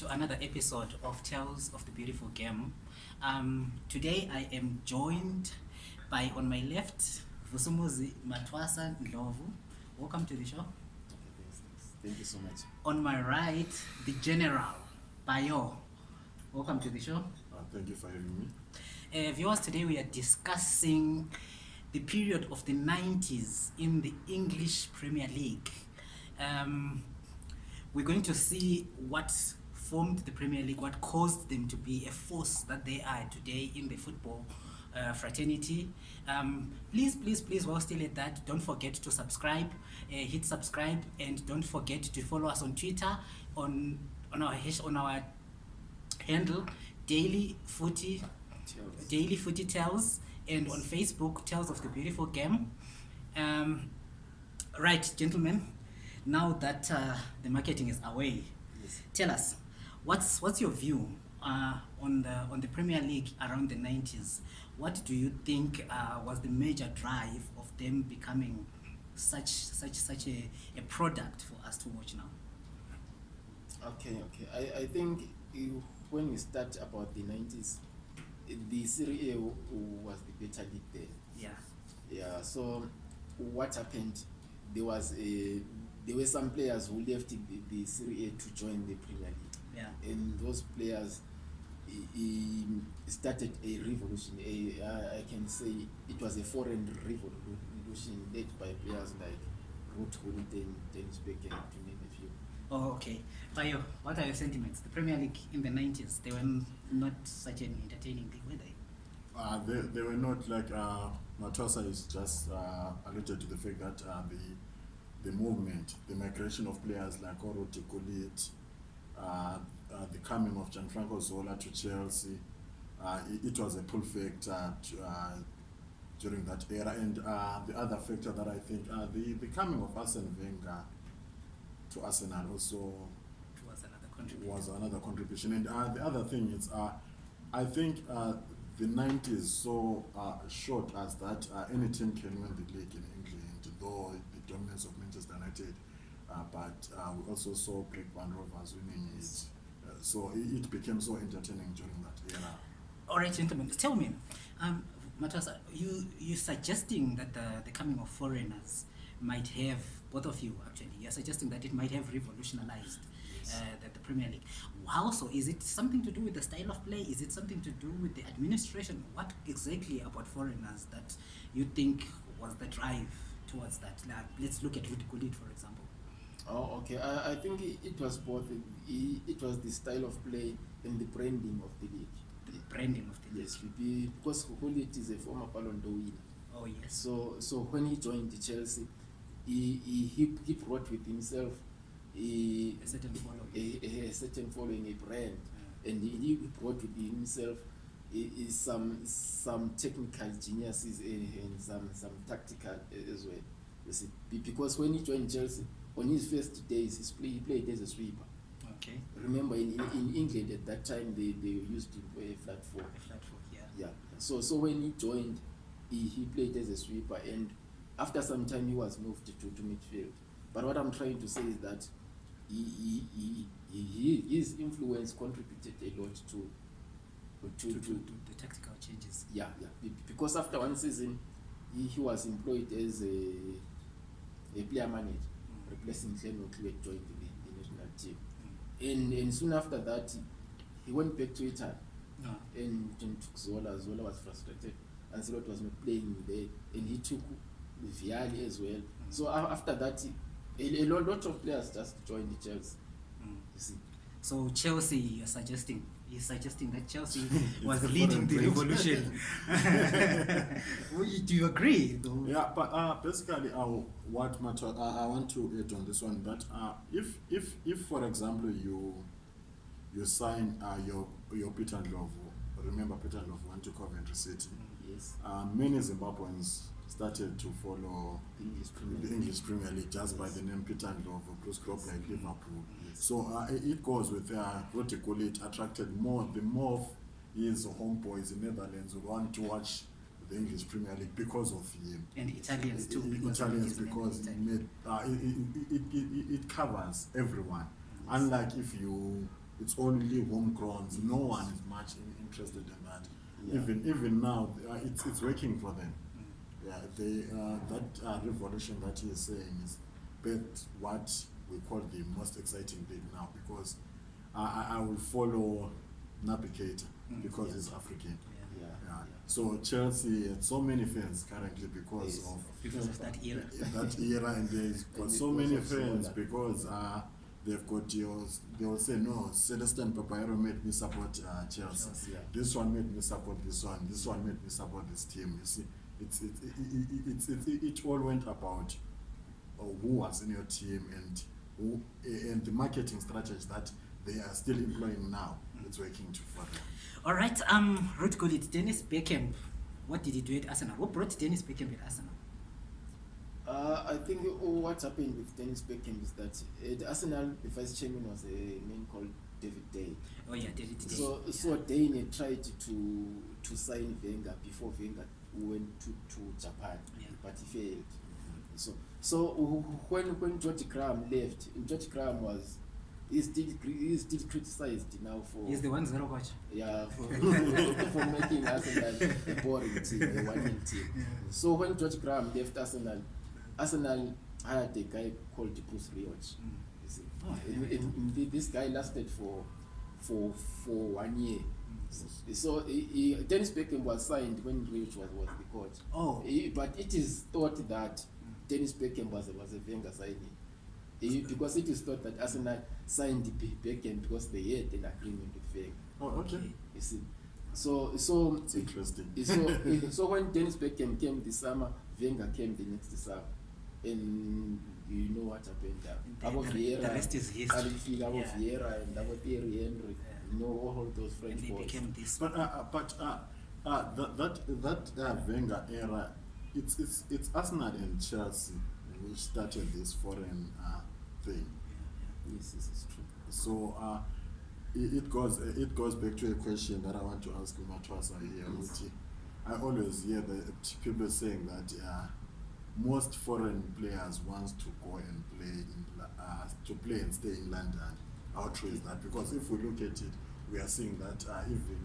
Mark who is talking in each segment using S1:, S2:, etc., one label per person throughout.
S1: to another episode of Tales of the Beautiful Game. Today I am joined by, on my left, Vusumuzi Matwasa Ndlovu. Welcome to the show.
S2: Okay, thanks. Thank you so much.
S1: On my right, the General, Bayo. Welcome to the show.
S2: Thank you for having me.
S1: Viewers, today we are discussing the period of the 90s in the English Premier League. We're going to see what formed the Premier League, what caused them to be a force that they are today in the football fraternity. Please, while still at that, don't forget to subscribe, hit subscribe, and don't forget to follow us on Twitter, on our handle, Daily Footy Tales, and on Facebook, Tales of the Beautiful Game. Right, gentlemen, now that the marketing is away,
S2: Yes.
S1: tell us, what's your view on the Premier League around the 90s? What do you think was the major drive of them becoming such a product for us to watch now?
S2: Okay. I think when we start about the 90s, the Serie A was the better league then. Yeah. So what happened? There were some players who left the Serie A to join the Premier League.
S1: Yeah.
S2: And those players started a revolution. I can say it was a foreign revolution led by players like Ruud Gullit and Dennis Bergkamp, to name a few.
S1: Oh, okay. Bayo, what are your sentiments? The Premier League in the 90s, they were not such an entertaining league, were they?
S3: They were not like Matwasa is just alluded to the fact that the movement, the migration of players like Ruud Gullit, the coming of Gianfranco Zola to Chelsea, it was a pull factor during that era. And the other factor that I think, the coming of Arsene Wenger to Arsenal also was another contribution. And the other thing is, I think the 90s saw showed us that any team can win the league in England, though the dominance of Manchester United, but we also saw Blackburn Rovers winning it. So it became so entertaining during that era.
S1: All right, gentlemen, tell me, Matwasa, you're suggesting that the coming of foreigners might have, both of you actually, you're suggesting that it might have revolutionized the Premier League. How so? Is it something to do with the style of play? Is it something to do with the administration? What exactly about foreigners that you think was the drive towards that? Like, let's look at Ruud Gullit, for example.
S2: Oh, okay. I think it was both. It was the style of play and the branding of the league.
S1: The branding of the league.
S2: Yes, because Gullit is a former Ballon d'Or winner.
S1: Oh, yes.
S2: So when he joined Chelsea, he brought with himself
S1: A certain following.
S2: a certain following, a brand, and he brought with himself some technical geniuses and some tactical as well. You see, because when he joined Chelsea, on his first days, he played as a sweeper.
S1: Okay.
S2: Remember, in England at that time, they used him for a flat four.
S1: A flat foot, yeah.
S2: Yeah. So when he joined, he played as a sweeper, and after some time he was moved to midfield. But what I'm trying to say is that his influence contributed a lot to
S1: the tactical changes.
S2: yeah. Because after one season, he was employed as a player manager, replacing Glenn O'Clue joined the national team. And soon after that, he went back to Italy and took Zola. Zola was frustrated, and Zola was not playing there, and he took Vialli as well. So after that, a lot of players just joined the Chelsea. You see.
S1: So Chelsea, you're suggesting that Chelsea was
S3: a
S1: leading the
S3: foreign
S1: revolution. Do you agree, though?
S3: Yeah, but basically, what I want to add on this one, that if for example you sign your Peter Ndlovu, remember Peter Ndlovu went to Coventry City.
S2: Yes.
S3: Many Zimbabweans started to follow
S2: The
S3: the English Premier League just by the name Peter Ndlovu, plus club like Liverpool. So it goes with Ruud Gullit attracted the more of his homeboys in Netherlands who want to watch the English Premier League because of him.
S1: And Italians too, because
S3: Because it covers everyone. Unlike if you it's only homegrown. No one is much interested in that.
S2: Yeah.
S3: Even now, it's working for them. Yeah, they that revolution that he is saying is what we call the most exciting league now, because I will follow Naby Keita because he's African.
S2: Yeah.
S3: Yeah. So Chelsea had so many fans currently because
S2: Yes.
S1: Because of that era.
S3: that era, and they've got
S2: And
S3: so
S2: because
S3: many
S2: of
S3: fans
S2: Zola.
S3: because they've got yours. They will say no. Celestine Papayero made me support Chelsea.
S2: Chelsea, yeah.
S3: This one made me support this one. This one made me support this team. You see, it all went about who was in your team and who and the marketing strategies that they are still employing now. It's working for them.
S1: All right, Ruth Gullit, Dennis Beckham. What did he do at Arsenal? Who brought Dennis Beckham at Arsenal?
S2: I think what happened with Dennis Beckham is that at Arsenal, the vice chairman was a man called David Day.
S1: Oh yeah, David Day.
S2: So Dane had tried to sign Wenger before Wenger went to Japan,
S1: Yeah.
S2: but he failed. So when George Graham left, George Graham was he's still criticized now for
S1: He's the 1-0 coach.
S2: for making Arsenal a boring team, a winning team. So when George Graham left Arsenal hired a guy called Bruce Rioch. You see.
S1: Oh,
S2: And this guy lasted for 1 year. So Dennis Beckham was signed when Rioch was the coach.
S1: Oh.
S2: But it is thought that Dennis Beckham was a Wenger signing. Because it is thought that Arsenal signed Beckham because they had an agreement with Wenger.
S3: Oh, okay.
S2: You see. So
S3: It's interesting.
S2: so when Dennis Beckham came this summer, Wenger came the next summer. And you know what happened there.
S1: The rest is history.
S2: Vieira
S1: Yeah.
S2: Vieira and Thierry Henry.
S1: Yeah.
S2: You know all those French
S1: And he
S2: boys.
S1: became this.
S3: But that Wenger era, it's Arsenal and Chelsea which started this foreign thing.
S2: Yes, this is true.
S3: So it goes back to a question that I want to ask Matwasa here.
S2: Yes.
S3: Uti. I always hear the people saying that most foreign players wants to go and play and stay in London. How true is that? Because if we look at it, we are seeing that even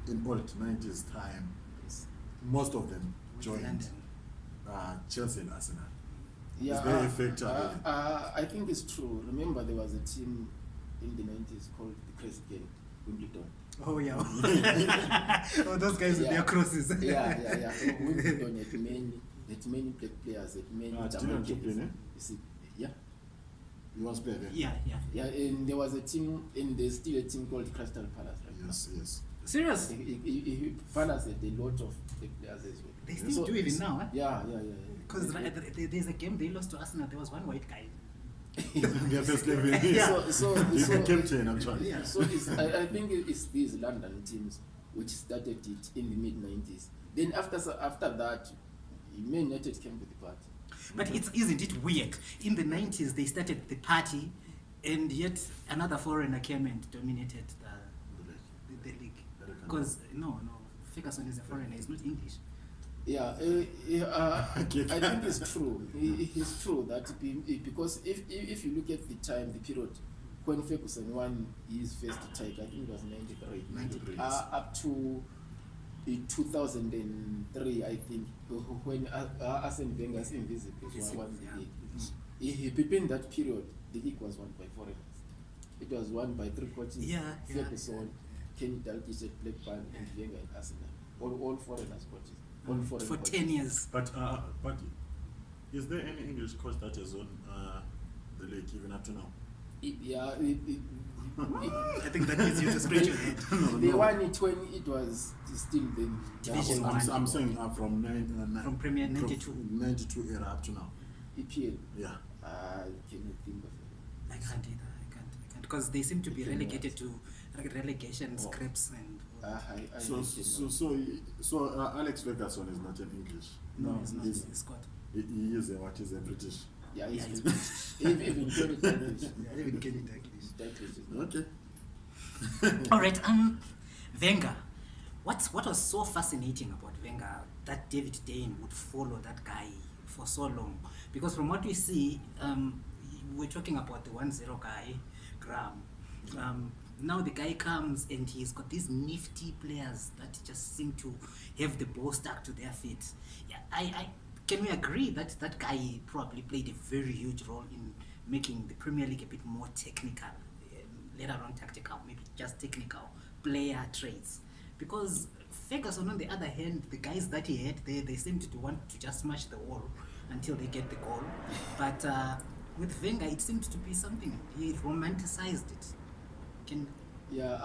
S3: in old 90s time,
S2: Yes.
S3: most of them joined
S1: London.
S3: Chelsea and Arsenal.
S2: Yeah,
S3: Is there a factor?
S2: I think it's true. Remember, there was a team in the 90s called the Crazy Gang, Wimbledon.
S1: Oh yeah. Oh, those guys with
S2: Yeah.
S1: their crosses.
S2: Yeah. So Wimbledon had many black players, had many
S3: Dylan
S2: Jamaicans.
S3: Joplin, eh?
S2: You see, yeah.
S3: You was there then?
S1: Yeah.
S2: And there was a team, and there's still a team called Crystal Palace right
S3: Yes.
S1: Serious?
S2: now. Palace had a lot of black players as well.
S1: They still do even now, huh?
S2: Yeah.
S1: Because there's a game they lost to Arsenal. There was one white guy.
S3: Their first level.
S1: Yeah.
S2: So
S3: He's the captain actually.
S1: Yeah.
S2: So I think it's these London teams which started it in the mid-90s. Then after that, Man United came to the party.
S1: But isn't it weird? In the 90s, they started the party, and yet another foreigner came and dominated the league. Because, no, Ferguson is a foreigner, he's not English.
S2: Yeah, I think it's true. It's true that because if you look at the time, the period when Ferguson won his first title, I think it was 93.
S3: 93.
S2: Up to 2003, I think, when Arsene Wenger's Invisibles won the league. Between that period, the league was won by foreigners. It was won by three coaches:
S1: Yeah.
S2: Ferguson, Kenny Dalglish at Blackburn, and Wenger at Arsenal. All foreigners coaches. All foreign
S1: For
S2: coaches.
S1: 10 years.
S3: But is there any English coach that has won the league even up to now?
S1: I think that needs you to scratch your head.
S2: They won it when it was still the
S1: Division
S2: whole
S1: One.
S3: I'm saying from
S1: From Premier 92.
S3: 92 era up to now.
S2: EPL.
S3: Yeah.
S2: I cannot think of it.
S1: I can't either. I can't. Because they seem to be relegated to relegation
S3: Oh.
S1: scripts and.
S2: I
S3: So Alex Ferguson is not an English.
S1: No, it's not.
S3: He's-
S1: It's Scott.
S3: He is a British.
S2: Yeah,
S1: Yeah,
S2: he's
S1: he's
S2: even Kenny Dalglish.
S1: Yeah, even Kenny Dalglish.
S2: Dalglish is not.
S3: Okay.
S1: All right, Wenger. What was so fascinating about Wenger that David Dane would follow that guy for so long? Because from what we see, we're talking about the 1-0 guy, Graham. Now the guy comes and he's got these nifty players that just seem to have the ball stuck to their feet. Yeah, I can we agree that that guy probably played a very huge role in making the Premier League a bit more technical, let alone tactical, maybe just technical player traits. Because Ferguson, on the other hand, the guys that he had, they seemed to want to just smash the wall until they get the goal. But with Wenger, it seemed to be something. He romanticized it. Can
S2: Yeah,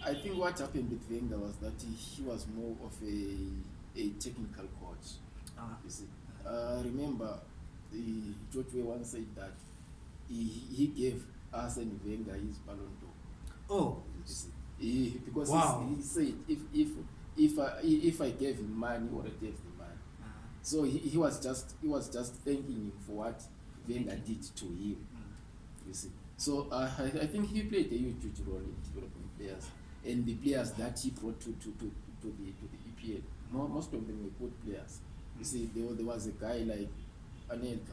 S2: I think what happened with Wenger was that he was more of a technical coach. You see, remember, George Weah once said that he gave Arsene Wenger his Ballon d'Or.
S1: oh,
S2: You see, because
S1: Wow.
S2: he said if I gave him money, he would have gave the money. So he was just thanking him for what Wenger did to him. You see, so I think he played a huge role in developing players and the players that he brought to the EPL. Most of them were good players. You see, there was a guy like Anelka,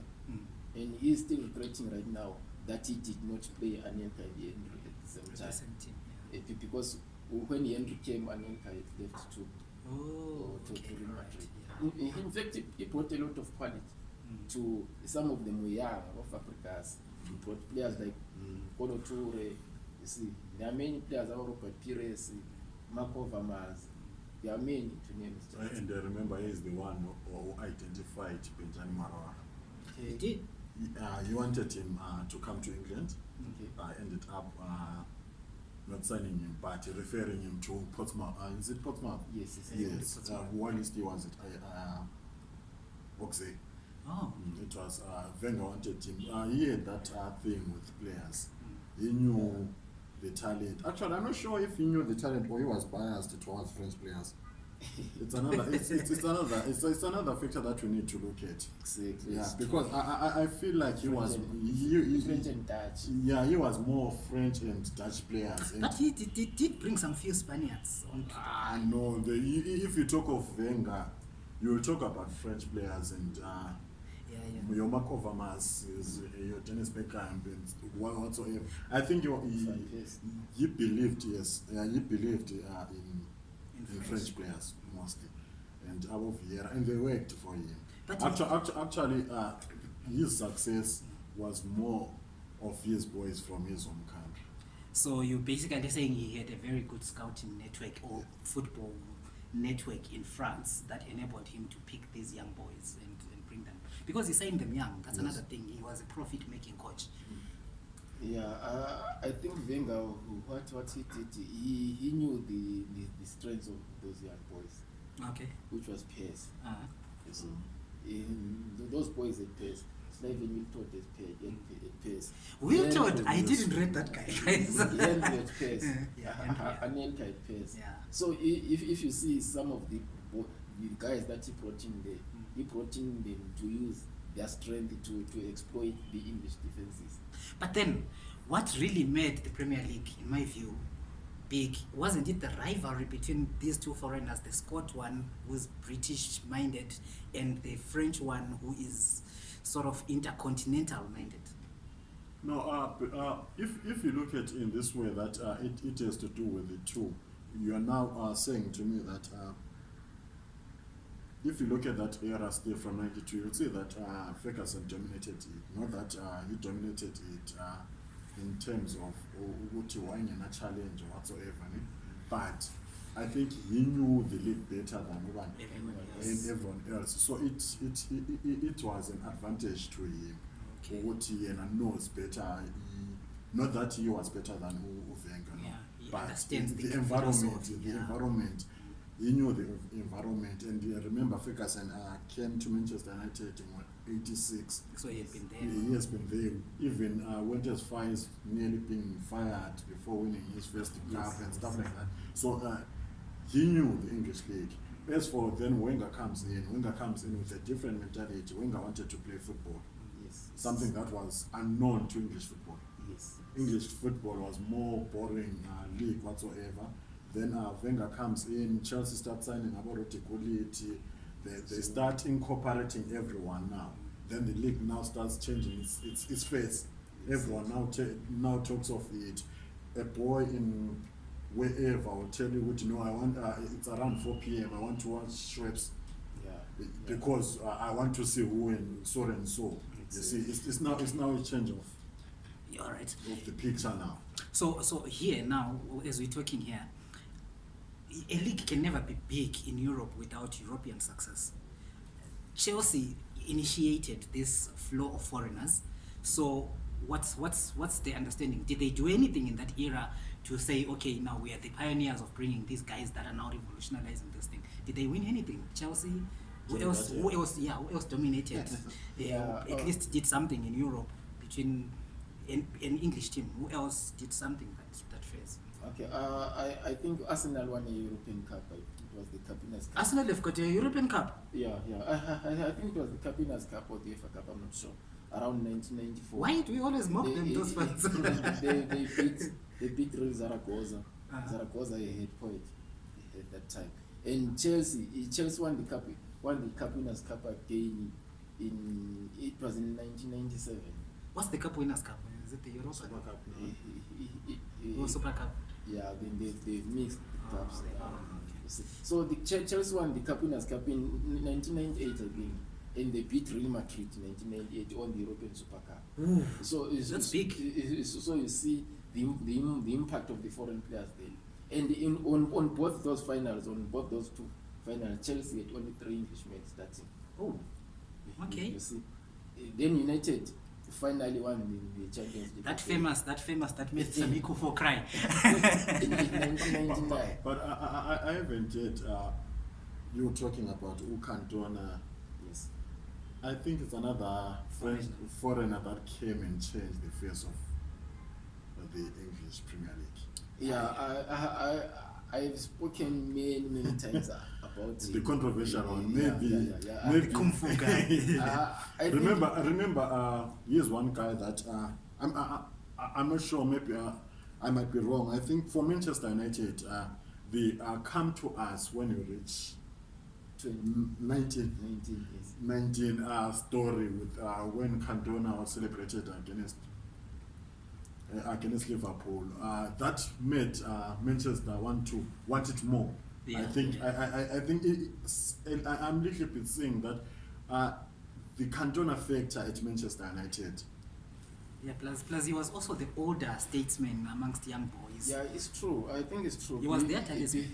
S2: and he is still regretting right now that he did not play Anelka and Henry at the same
S1: with the
S2: time.
S1: same team. Yeah.
S2: Because when Henry came, Anelka had left to
S1: Oh,
S2: to
S1: okay,
S2: Real
S1: right.
S2: Madrid.
S1: Yeah.
S2: In fact, he brought a lot of quality. To some of them were young, of Africans. He brought players like Kolo Toure. You see, there are many players, Robert Pires, Marco Vermars. There are many to name.
S3: And I remember he is the one who identified Benjamin Marawa.
S1: He did.
S3: He wanted him to come to England.
S2: Okay.
S3: Ended up not signing him, but referring him to Portsmouth. Is it Portsmouth?
S2: Yes,
S3: Yes.
S1: Portsmouth.
S3: While he was at Oxley.
S1: Oh.
S3: It was Wenger wanted him. He had that thing with players. He knew the talent. Actually, I'm not sure if he knew the talent or he was biased towards French players. It's another. It's another factor that we need to look at.
S2: Exactly.
S3: Yeah, because I feel like he was
S2: French and Dutch.
S3: yeah, he was more French and Dutch players. And
S1: But he did bring some few Spaniards on.
S3: I know if you talk of Wenger, you will talk about French players and
S1: Yeah.
S3: your Marco Vermars, your Dennis Beckham, and whatsoever. I think he believed he believed in French players mostly, and Abou Vieira, and they worked for him.
S1: But
S3: Actually, his success was more of his boys from his home country.
S1: So you're basically saying he had a very good scouting network or football network in France that enabled him to pick these young boys and bring them. Because he's saying them young, that's
S3: Yes.
S1: another thing. He was a profit-making coach.
S2: Yeah, I think Wenger, what he did, he knew the strengths of those young boys,
S1: Okay.
S2: which was pace.
S1: Uh-huh.
S2: You see, those boys had pace. Slaven Wiltord had pace.
S1: Wiltord, I
S3: yes.
S1: didn't read that guy, guys.
S2: Henry had pace.
S1: Yeah, Henry, yeah.
S2: Anelka had pace.
S1: Yeah.
S2: So if you see some of the guys that he brought in there, he brought in them to use their strength to exploit the English defenses.
S1: But then, what really made the Premier League, in my view, big, wasn't it the rivalry between these two foreigners, the Scot one, who's British-minded, and the French one, who is sort of intercontinental-minded?
S3: No, if you look at it in this way, that it has to do with the two. You are now saying to me that if you look at that era still from '92, you'll see that Ferguson dominated it. Not that he dominated it in terms of what you want in a challenge or whatsoever. But I think he knew the league better than everyone else. So it was an advantage to him.
S1: Okay.
S3: What he knows better. Not that he was better than Wenger, no.
S1: Yeah, he
S3: But
S1: understands
S3: the
S1: the
S3: environment,
S1: philosophy,
S3: the
S1: yeah.
S3: environment. He knew the environment, and I remember Ferguson came to Manchester United in '86.
S1: So he had been there.
S3: He has been there. Even went as far as nearly being fired before winning his first cup and stuff like that. So he knew the English league. As for then Wenger comes in with a different mentality. Wenger wanted to play football,
S2: Yes.
S3: something that was unknown to English football.
S2: Yes.
S3: English football was more boring league whatsoever. Then Wenger comes in, Chelsea start signing about Gullit. They start incorporating everyone now. Then the league now starts changing its face. Everyone now talks of it. a boy in wherever will tell you, what I want. It's around 4 p.m. I want to watch Schweppes
S2: Yeah.
S3: because I want to see who and so and so. You see, it's now a change of
S1: All right.
S3: the picture now.
S1: So here now, as we're talking here, a league can never be big in Europe without European success. Chelsea initiated this flow of foreigners. So what's the understanding? Did they do anything in that era to say, okay, now we are the pioneers of bringing these guys that are now revolutionizing this thing? Did they win anything? Chelsea? Who
S3: Yeah,
S1: else?
S3: that, yeah.
S1: Who else? Yeah, who else dominated? At least did something in Europe between an English team. Who else did something that phase?
S2: Okay, I think Arsenal won a European Cup. It was the Capiners Cup.
S1: Arsenal have got a European Cup.
S2: Yeah. I think it was the Capiners Cup or the FA Cup, I'm not sure. Around 1994.
S1: Why do we always mock them, those fans?
S2: they beat Real Zaragoza. Zaragoza, a head point at that time. And Chelsea won the Capiners Cup again it was in 1997.
S1: What's the Cup Winners' Cup? Is it the Europa
S3: Super Cup,
S1: or Super Cup?
S2: Yeah, then they've mixed the cups.
S1: Okay.
S2: So the Chelsea won the Capiners Cup in 1998, I think, and they beat Real Madrid in 1998 on the European Super Cup.
S1: Ooh,
S2: So
S1: that's big.
S2: So you see the impact of the foreign players there, and on both those finals, on both those two finals, Chelsea had only 3 Englishmen starting.
S1: Oh, okay.
S2: You see, then United finally won the Champions League.
S1: That famous that made Sami Kufo cry.
S2: in 1999.
S3: But I haven't yet. You were talking about Cantona.
S2: Yes.
S3: I think it's another foreigner that came and changed the face of the English Premier League.
S2: Yeah, I've spoken many times about
S3: The controversial one, maybe.
S1: The Kung Fu guy.
S2: I
S3: Remember, here's one guy that I'm not sure. Maybe I might be wrong. I think for Manchester United, they come to us when you reach 19 story with when Cantona was celebrated against Liverpool. That made Manchester want it more.
S1: Yeah.
S3: I think I'm a little bit saying that the Cantona factor at Manchester United.
S1: Yeah, plus he was also the older statesman amongst young boys.
S2: Yeah, it's true. I think it's true.
S1: He was there talisman.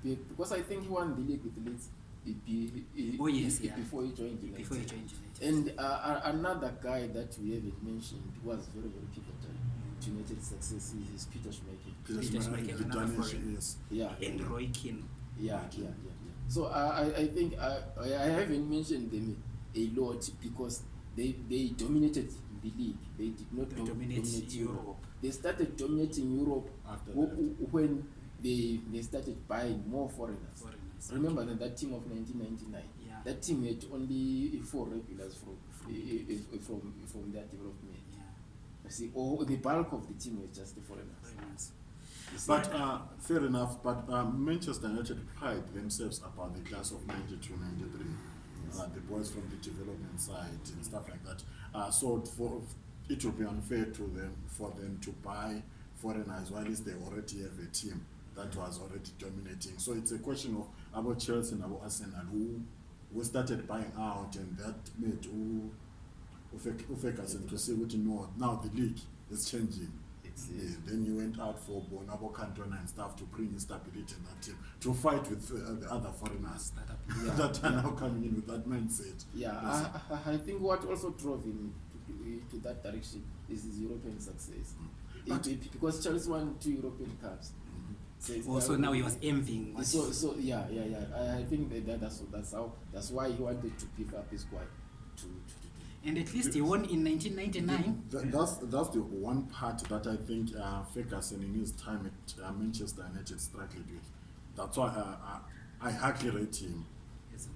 S2: Because I think he won the league with Leeds. Before he joined United. And another guy that we haven't mentioned was very, very pivotal to United's success is Peter Schmeichel.
S1: Peter Schmeichel, another foreign.
S3: Yes.
S2: Yeah.
S1: And Roy Keane.
S2: Yeah. So I think I haven't mentioned them a lot because they dominated the league. They did not dominate Europe. They started dominating Europe
S3: After
S2: when they started buying more foreigners. Remember that team of 1999.
S1: Yeah.
S2: That team had only 4 regulars from their development.
S1: Yeah.
S2: You see, or the bulk of the team was just the foreigners.
S1: Foreigners.
S2: You see?
S3: But fair enough. But Manchester United pride themselves about the class of 92, 93. The boys from the development side and stuff like that. So it will be unfair for them to buy foreigners while they already have a team that was already dominating. So it's a question of about Chelsea and about Arsenal who started buying out, and that made Ferguson to say, what you know, now the league is changing. Then you went out for Bonabo Cantona and stuff to bring instability in that team, to fight with the other foreigners that are now coming in with that mindset.
S2: Yeah,
S3: Yes.
S2: I think what also drove him to that direction is his European success. Because Chelsea won 2 European Cups.
S1: Also now he was envying.
S2: So yeah. I think that's why he wanted to pick up his squad to
S1: And at least he won in 1999.
S3: That's the one part that I think Ferguson in his time at Manchester United struggled with. That's why I hardly rate him as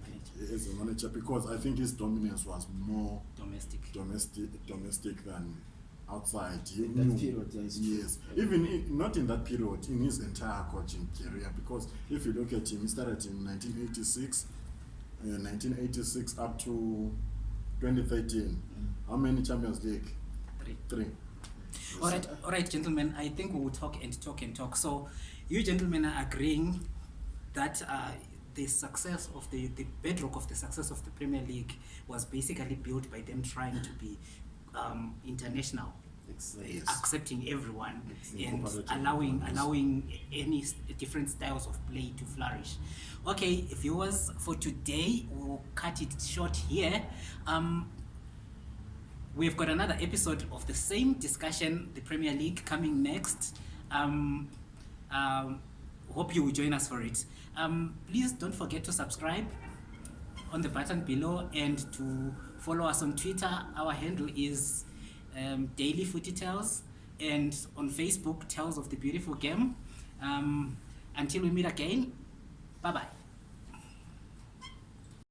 S3: a manager, because I think his dominance was more domestic than outside.
S2: In that period,
S3: yes. Even not in that period, in his entire coaching career, because if you look at him, he started in 1986 up to 2013. How many Champions League? 3.
S1: All right, gentlemen. I think we will talk and talk and talk. So, you gentlemen are agreeing that the success of the bedrock of the success of the Premier League was basically built by them trying to be international,
S2: Exactly.
S3: Yes.
S1: accepting everyone
S3: It's
S1: and
S3: incorporating
S1: allowing any different styles of play to flourish. Okay, viewers, for today we'll cut it short here. We've got another episode of the same discussion, the Premier League, coming next. Hope you will join us for it. Please don't forget to subscribe on the button below and to follow us on Twitter. Our handle is Daily Footy Tales, and on Facebook, Tales of the Beautiful Game. Until we meet again, bye-bye.